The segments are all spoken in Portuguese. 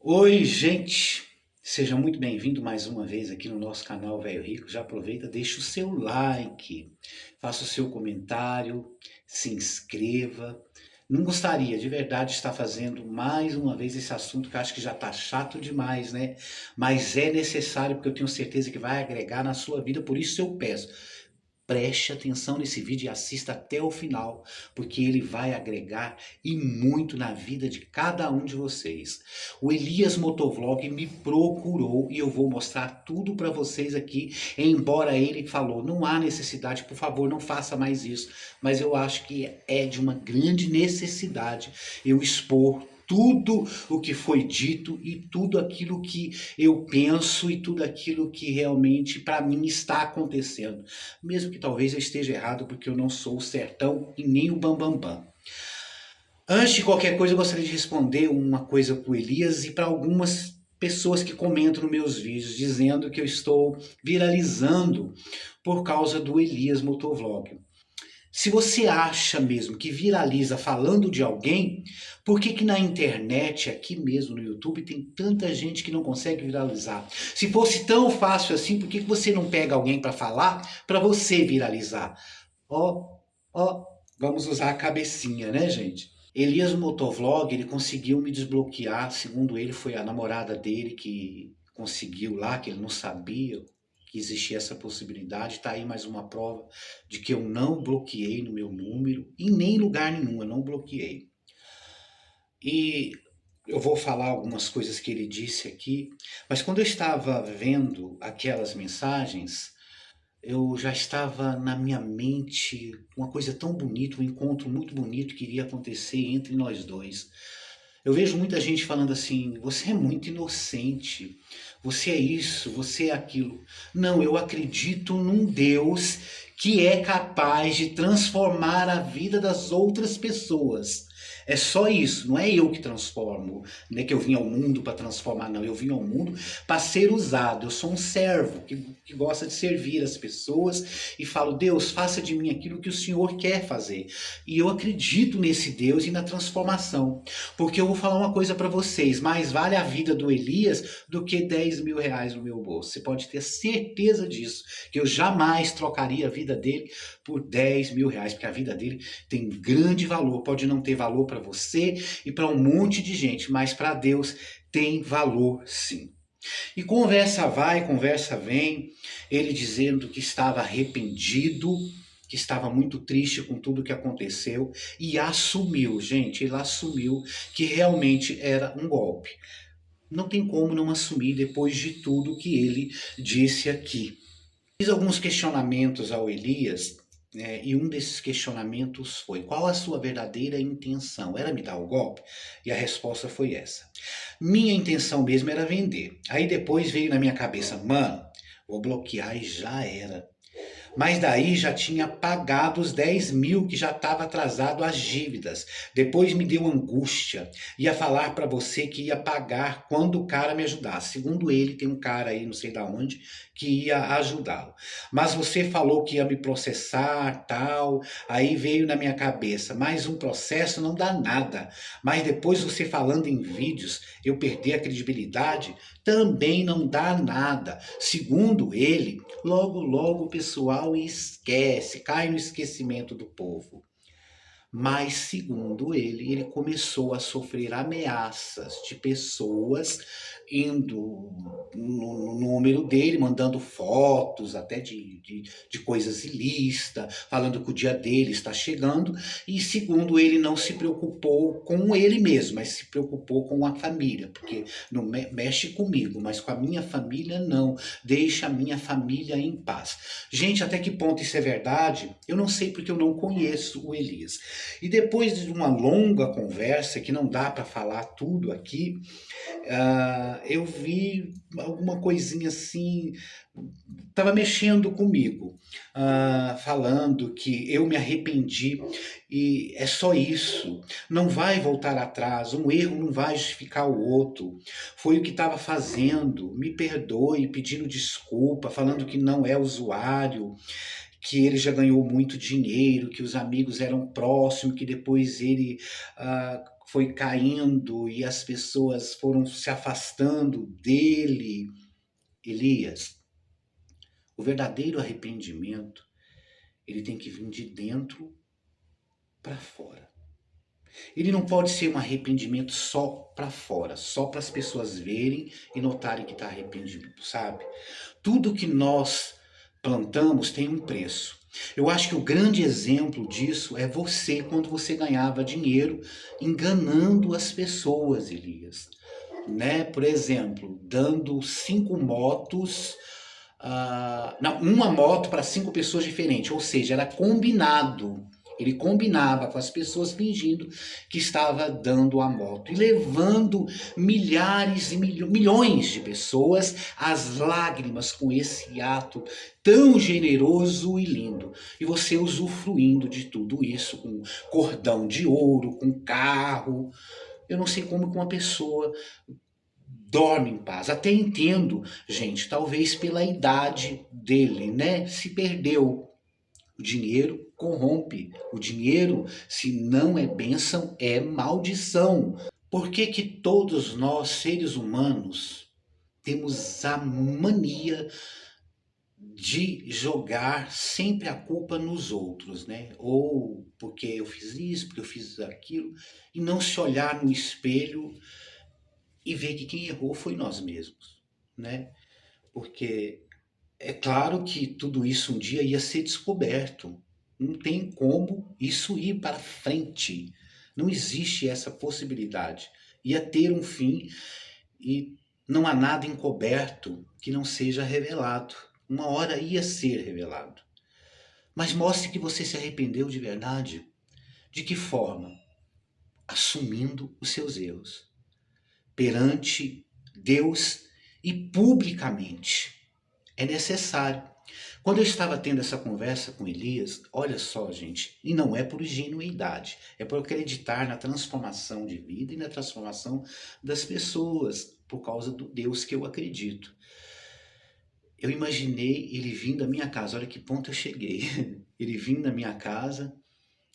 Oi, gente! Seja muito bem-vindo mais uma vez aqui no nosso canal Velho Rico. Já aproveita, deixa o seu like, faça o seu comentário, se inscreva. Não gostaria de verdade de estar fazendo mais uma vez esse assunto que eu acho que já está chato demais, né? Mas é necessário porque eu tenho certeza que vai agregar na sua vida, por isso eu peço. Preste atenção nesse vídeo e assista até o final, porque ele vai agregar e muito na vida de cada um de vocês. O Elias Motovlog me procurou e eu vou mostrar tudo para vocês aqui, embora ele falou, não há necessidade, por favor, não faça mais isso, mas eu acho que é de uma grande necessidade eu expor tudo o que foi dito e tudo aquilo que eu penso e tudo aquilo que realmente para mim está acontecendo. Mesmo que talvez eu esteja errado, porque eu não sou o certão e nem o bambambam. Bam, bam. Antes de qualquer coisa, eu gostaria de responder uma coisa para o Elias e para algumas pessoas que comentam nos meus vídeos, dizendo que eu estou viralizando por causa do Elias Motovlog. Se você acha mesmo que viraliza falando de alguém, por que que na internet, aqui mesmo no YouTube, tem tanta gente que não consegue viralizar? Se fosse tão fácil assim, por que que você não pega alguém para falar para você viralizar? Ó, ó, vamos usar a cabecinha, né, gente? Elias Motovlog, ele conseguiu me desbloquear, segundo ele, foi a namorada dele que conseguiu lá, que ele não sabia que existia essa possibilidade. Tá aí mais uma prova de que eu não bloqueei no meu número, e nem em lugar nenhum, eu não bloqueei. E eu vou falar algumas coisas que ele disse aqui, mas quando eu estava vendo aquelas mensagens, eu já estava na minha mente uma coisa tão bonita, um encontro muito bonito que iria acontecer entre nós dois. Eu vejo muita gente falando assim: você é muito inocente, você é isso, você é aquilo. Não, eu acredito num Deus que é capaz de transformar a vida das outras pessoas. É só isso, não é eu que transformo, né, que eu vim ao mundo para transformar, não. Eu vim ao mundo para ser usado. Eu sou um servo que gosta de servir as pessoas e falo, Deus, faça de mim aquilo que o Senhor quer fazer. E eu acredito nesse Deus e na transformação. Porque eu vou falar uma coisa para vocês, mais vale a vida do Elias do que 10 mil reais no meu bolso. Você pode ter certeza disso, que eu jamais trocaria a vida dele por 10 mil reais, porque a vida dele tem grande valor. Pode não ter valor para você e para um monte de gente, mas para Deus tem valor sim. E conversa vai, conversa vem, ele dizendo que estava arrependido, que estava muito triste com tudo que aconteceu e assumiu, gente, ele assumiu que realmente era um golpe. Não tem como não assumir depois de tudo que ele disse aqui. Fiz alguns questionamentos ao Elias, e um desses questionamentos foi: qual a sua verdadeira intenção? Era me dar o golpe? E a resposta foi essa. Minha intenção mesmo era vender. Aí depois veio na minha cabeça, mano, vou bloquear e já era. Mas daí já tinha pagado os 10 mil que já estava atrasado as dívidas. Depois me deu angústia. Ia falar para você que ia pagar quando o cara me ajudasse. Segundo ele, tem um cara aí, não sei da onde, que ia ajudá-lo. Mas você falou que ia me processar, tal. Aí veio na minha cabeça, mais um processo não dá nada. Mas depois você falando em vídeos, eu perder a credibilidade, também não dá nada. Segundo ele, logo, logo o pessoal esquece, cai no esquecimento do povo. Mas, segundo ele, ele começou a sofrer ameaças de pessoas indo no número dele, mandando fotos até de coisas ilícitas, falando que o dia dele está chegando. E, segundo ele, não se preocupou com ele mesmo, mas se preocupou com a família, porque não mexe comigo, mas com a minha família não. Deixa a minha família em paz. Gente, até que ponto isso é verdade? Eu não sei, porque eu não conheço o Elias. E depois de uma longa conversa, que não dá para falar tudo aqui, eu vi alguma coisinha assim, estava mexendo comigo, falando que eu me arrependi e é só isso, não vai voltar atrás, um erro não vai justificar o outro, foi o que estava fazendo, me perdoe, pedindo desculpa, falando que não é usuário, que ele já ganhou muito dinheiro, que os amigos eram próximos, que depois ele foi caindo e as pessoas foram se afastando dele. Elias, o verdadeiro arrependimento, ele tem que vir de dentro para fora. Ele não pode ser um arrependimento só para fora, só para as pessoas verem e notarem que está arrependido, sabe? Tudo que nós plantamos tem um preço. Eu acho que o grande exemplo disso é você, quando você ganhava dinheiro enganando as pessoas, Elias. Né? Por exemplo, dando 5 motos, não, uma moto para 5 pessoas diferentes, ou seja, era combinado. Ele combinava com as pessoas fingindo que estava dando a moto e levando milhares e milhões de pessoas às lágrimas com esse ato tão generoso e lindo. E você usufruindo de tudo isso com cordão de ouro, com carro. Eu não sei como que uma pessoa dorme em paz. Até entendo, gente, talvez pela idade dele, né? Se perdeu. O dinheiro corrompe. O dinheiro, se não é bênção, é maldição. Por que que todos nós, seres humanos, temos a mania de jogar sempre a culpa nos outros, né? Ou porque eu fiz isso, porque eu fiz aquilo, e não se olhar no espelho e ver que quem errou foi nós mesmos, né? Porque é claro que tudo isso um dia ia ser descoberto. Não tem como isso ir para frente. Não existe essa possibilidade. Ia ter um fim e não há nada encoberto que não seja revelado. Uma hora ia ser revelado. Mas mostre que você se arrependeu de verdade. De que forma? Assumindo os seus erros perante Deus e publicamente. É necessário. Quando eu estava tendo essa conversa com Elias, olha só, gente, e não é por ingenuidade, é por acreditar na transformação de vida e na transformação das pessoas, por causa do Deus que eu acredito. Eu imaginei ele vindo à minha casa, olha que ponto eu cheguei. Ele vindo à minha casa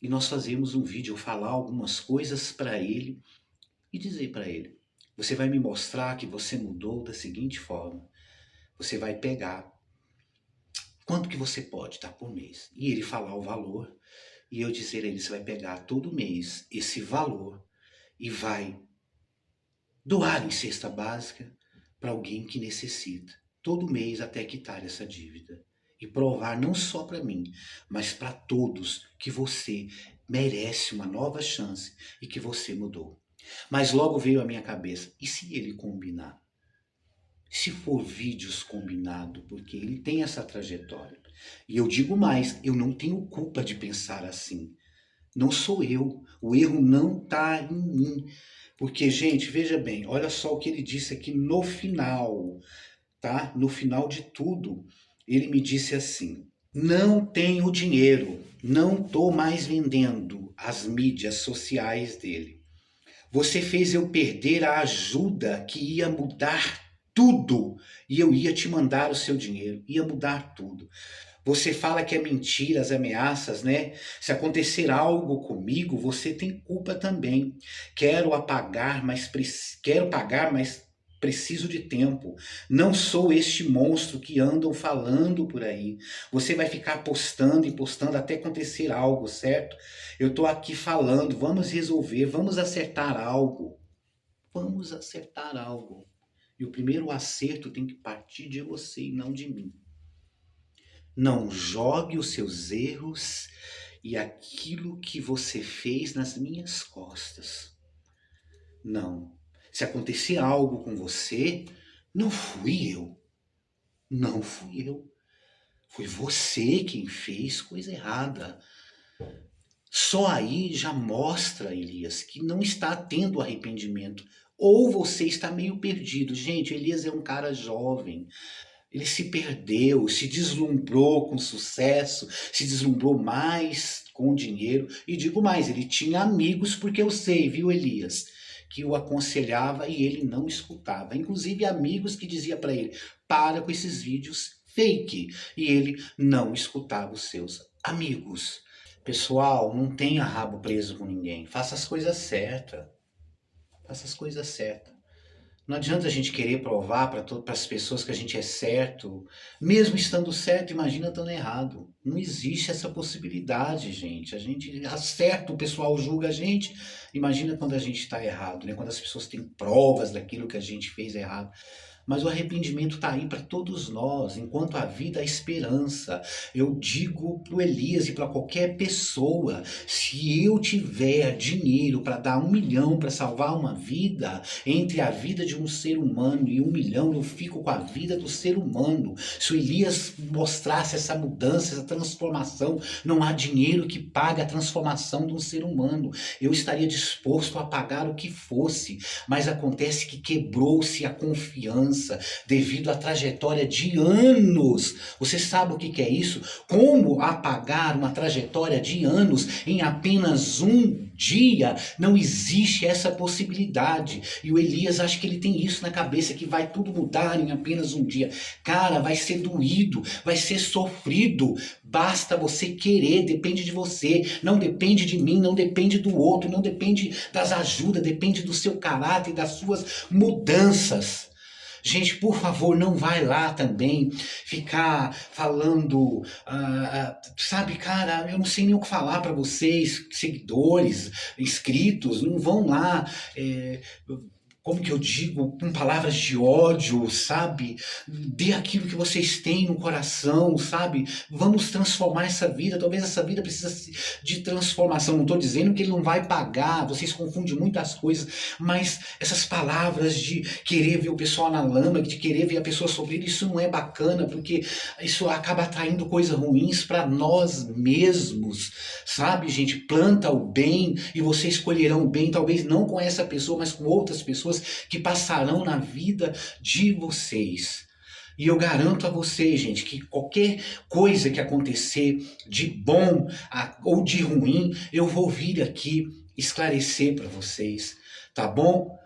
e nós fazemos um vídeo, eu falar algumas coisas para ele e dizer para ele: você vai me mostrar que você mudou da seguinte forma. Você vai pegar quanto que você pode dar por mês? E ele falar o valor e eu dizer a ele: você vai pegar todo mês esse valor e vai doar em cesta básica para alguém que necessita. Todo mês até quitar essa dívida. E provar não só para mim, mas para todos que você merece uma nova chance e que você mudou. Mas logo veio à minha cabeça: e se ele combinar? Se for vídeos combinado, porque ele tem essa trajetória. E eu digo mais, eu não tenho culpa de pensar assim. Não sou eu. O erro não está em mim. Porque, gente, veja bem, olha só o que ele disse aqui no final, tá? No final de tudo, ele me disse assim: não tenho dinheiro, não estou mais vendendo as mídias sociais dele. Você fez eu perder a ajuda que ia mudar tudo e eu ia te mandar o seu dinheiro, ia mudar tudo. Você fala que é mentira, as ameaças, né? Se acontecer algo comigo, você tem culpa também. Quero pagar, mas preciso de tempo. Não sou este monstro que andam falando por aí. Você vai ficar postando e postando até acontecer algo, certo? Eu tô aqui falando, vamos resolver, vamos acertar algo. Vamos acertar algo. E o primeiro acerto tem que partir de você e não de mim. Não jogue os seus erros e aquilo que você fez nas minhas costas. Não. Se acontecer algo com você, não fui eu. Não fui eu. Foi você quem fez coisa errada. Só aí já mostra, Elias, que não está tendo arrependimento. Ou você está meio perdido. Gente, Elias é um cara jovem. Ele se perdeu, se deslumbrou com sucesso, se deslumbrou mais com dinheiro. E digo mais, ele tinha amigos, porque eu sei, viu, Elias, que o aconselhava e ele não escutava. Inclusive amigos que dizia para ele: para com esses vídeos fake. E ele não escutava os seus amigos. Pessoal, não tenha rabo preso com ninguém. Faça as coisas certas. Faça as coisas certas. Não adianta a gente querer provar para as pessoas que a gente é certo, mesmo estando certo, imagina estando errado. Não existe essa possibilidade, gente. A gente acerta, o pessoal julga a gente. Imagina quando a gente está errado, né? Quando as pessoas têm provas daquilo que a gente fez errado. Mas o arrependimento está aí para todos nós, enquanto a vida há esperança. Eu digo para o Elias e para qualquer pessoa, se eu tiver dinheiro para dar 1 milhão para salvar uma vida, entre a vida de um ser humano e 1 milhão, eu fico com a vida do ser humano. Se o Elias mostrasse essa mudança, essa transformação, não há dinheiro que pague a transformação de um ser humano. Eu estaria disposto a pagar o que fosse, mas acontece que quebrou-se a confiança devido à trajetória de anos. Você sabe o que é isso? Como apagar uma trajetória de anos em apenas um dia? Não existe essa possibilidade. E o Elias acha que ele tem isso na cabeça, que vai tudo mudar em apenas um dia. Cara, vai ser doído, vai ser sofrido. Basta você querer, depende de você. Não depende de mim, não depende do outro, não depende das ajudas, depende do seu caráter e das suas mudanças. Gente, por favor, não vai lá também ficar falando, sabe, cara, eu não sei nem o que falar para vocês, seguidores, inscritos, não vão lá, como que eu digo, com palavras de ódio, sabe? Dê aquilo que vocês têm no coração, sabe? Vamos transformar essa vida, talvez essa vida precise de transformação. Não estou dizendo que ele não vai pagar, vocês confundem muitas coisas, mas essas palavras de querer ver o pessoal na lama, de querer ver a pessoa sofrer, isso não é bacana, porque isso acaba atraindo coisas ruins para nós mesmos, sabe, gente? Planta o bem e vocês colherão o bem, talvez não com essa pessoa, mas com outras pessoas que passarão na vida de vocês. E eu garanto a vocês, gente, que qualquer coisa que acontecer de bom ou de ruim, eu vou vir aqui esclarecer para vocês, tá bom?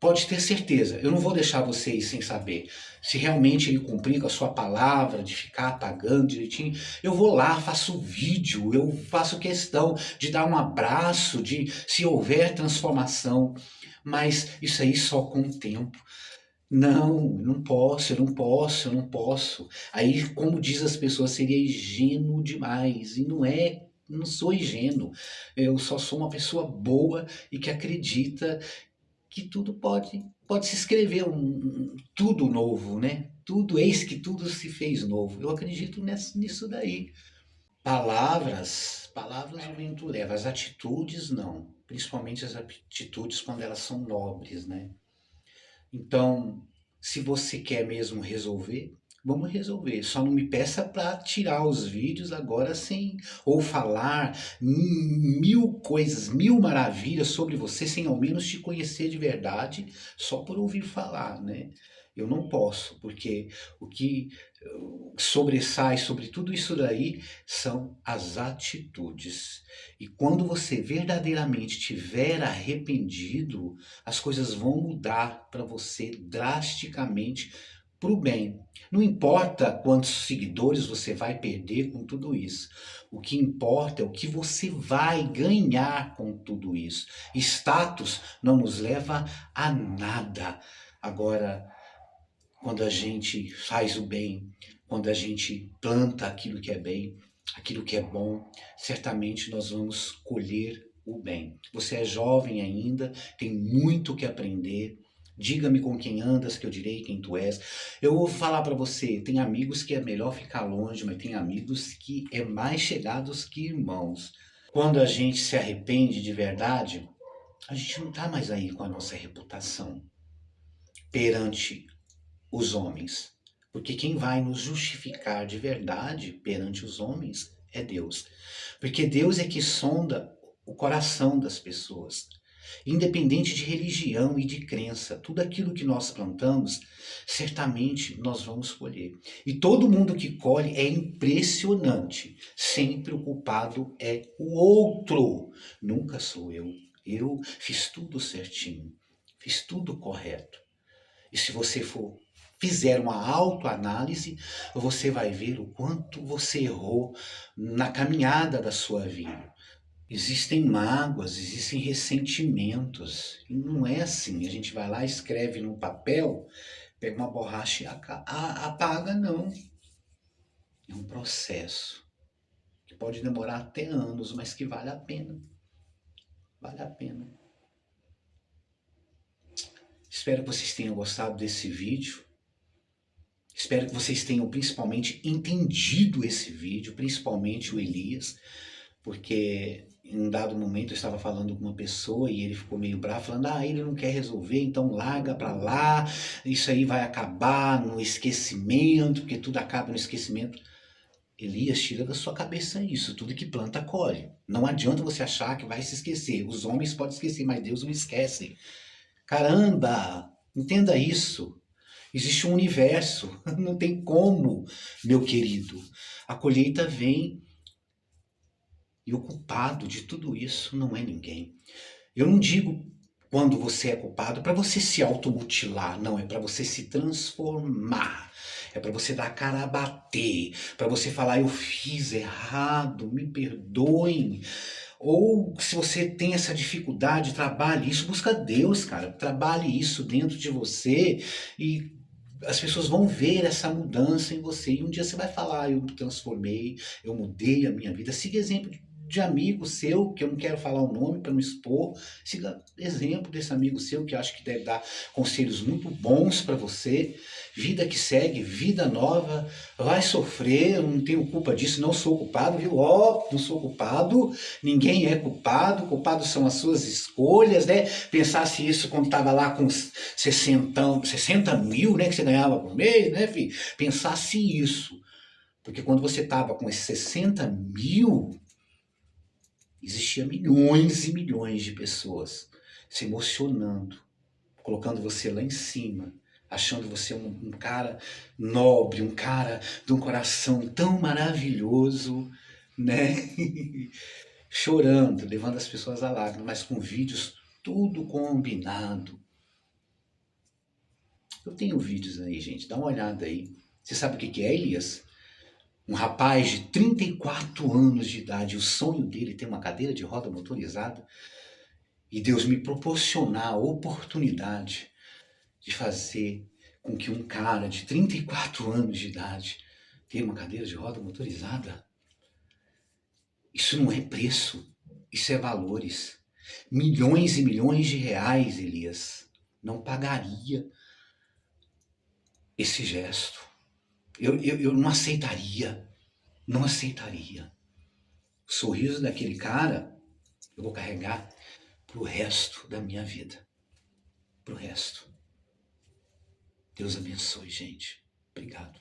Pode ter certeza, eu não vou deixar vocês sem saber. Se realmente ele cumprir com a sua palavra, de ficar pagando direitinho, eu vou lá, faço vídeo, eu faço questão de dar um abraço, de se houver transformação. Mas isso aí só com o tempo. Não, não posso, eu não posso, eu não posso. Aí, como diz as pessoas, seria ingênuo demais. E não é, não sou ingênuo. Eu só sou uma pessoa boa e que acredita que tudo pode se escrever tudo novo, né? Tudo, eis que tudo se fez novo. Eu acredito nisso daí. Palavras o vento leva, as atitudes não. Principalmente as atitudes quando elas são nobres, né? Então, se você quer mesmo resolver, vamos resolver. Só não me peça para tirar os vídeos agora sem ou falar mil coisas, mil maravilhas sobre você sem ao menos te conhecer de verdade, só por ouvir falar, né? Eu não posso, porque o que sobressai sobre tudo isso daí são as atitudes. E quando você verdadeiramente tiver arrependido, as coisas vão mudar para você drasticamente para o bem. Não importa quantos seguidores você vai perder com tudo isso. O que importa é o que você vai ganhar com tudo isso. Status não nos leva a nada. Agora, quando a gente faz o bem, quando a gente planta aquilo que é bem, aquilo que é bom, certamente nós vamos colher o bem. Você é jovem ainda, tem muito que aprender. Diga-me com quem andas, que eu direi quem tu és. Eu vou falar para você, tem amigos que é melhor ficar longe, mas tem amigos que é mais chegados que irmãos. Quando a gente se arrepende de verdade, a gente não está mais aí com a nossa reputação perante os homens. Porque quem vai nos justificar de verdade perante os homens é Deus. Porque Deus é que sonda o coração das pessoas. Independente de religião e de crença, tudo aquilo que nós plantamos, certamente nós vamos colher. E todo mundo que colhe é impressionante. Sempre o culpado é o outro. Nunca sou eu. Eu fiz tudo certinho. Fiz tudo correto. E se você fizer uma autoanálise, você vai ver o quanto você errou na caminhada da sua vida. existem mágoas, existem ressentimentos. E não é assim, a gente vai lá, escreve no papel, pega uma borracha e apaga, não. É um processo que pode demorar até anos, mas que vale a pena. Vale a pena. Espero que vocês tenham gostado desse vídeo. Espero que vocês tenham principalmente entendido esse vídeo, principalmente o Elias, porque em um dado momento eu estava falando com uma pessoa e ele ficou meio bravo, falando, ele não quer resolver, então larga pra lá, isso aí vai acabar no esquecimento, porque tudo acaba no esquecimento. Elias, tira da sua cabeça isso, tudo que planta colhe. Não adianta você achar que vai se esquecer. Os homens podem esquecer, mas Deus não esquece. Caramba, entenda isso. Existe um universo, não tem como, meu querido. A colheita vem e o culpado de tudo isso não é ninguém. Eu não digo quando você é culpado para você se automutilar, não, é para você se transformar. É para você dar a cara a bater, para você falar eu fiz errado, me perdoem. Ou se você tem essa dificuldade, trabalhe isso, busca Deus, cara. Trabalhe isso dentro de você e as pessoas vão ver essa mudança em você. E um dia você vai falar, eu me transformei, eu mudei a minha vida. Siga exemplo de amigo seu, que eu não quero falar o nome para não expor. Siga exemplo desse amigo seu que eu acho que deve dar conselhos muito bons para você. Vida que segue, vida nova, vai sofrer, eu não tenho culpa disso, não sou culpado, viu? Não sou culpado, ninguém é culpado, culpados são as suas escolhas, né? Pensasse isso quando estava lá com 60 mil, né, que você ganhava por mês, né, filho? Pensasse isso, porque quando você estava com esses 60 mil, existia milhões e milhões de pessoas se emocionando, colocando você lá em cima, achando você um cara nobre, um cara de um coração tão maravilhoso, né? Chorando, levando as pessoas à lágrima, mas com vídeos tudo combinado. Eu tenho vídeos aí, gente, dá uma olhada aí. Você sabe o que é, Elias? Um rapaz de 34 anos de idade, o sonho dele é ter uma cadeira de roda motorizada, e Deus me proporcionar a oportunidade de fazer com que um cara de 34 anos de idade tenha uma cadeira de roda motorizada. Isso não é preço, isso é valores. Milhões e milhões de reais, Elias, não pagaria esse gesto. Eu não aceitaria, não aceitaria. O sorriso daquele cara eu vou carregar pro resto da minha vida. Pro resto. Deus abençoe, gente. Obrigado.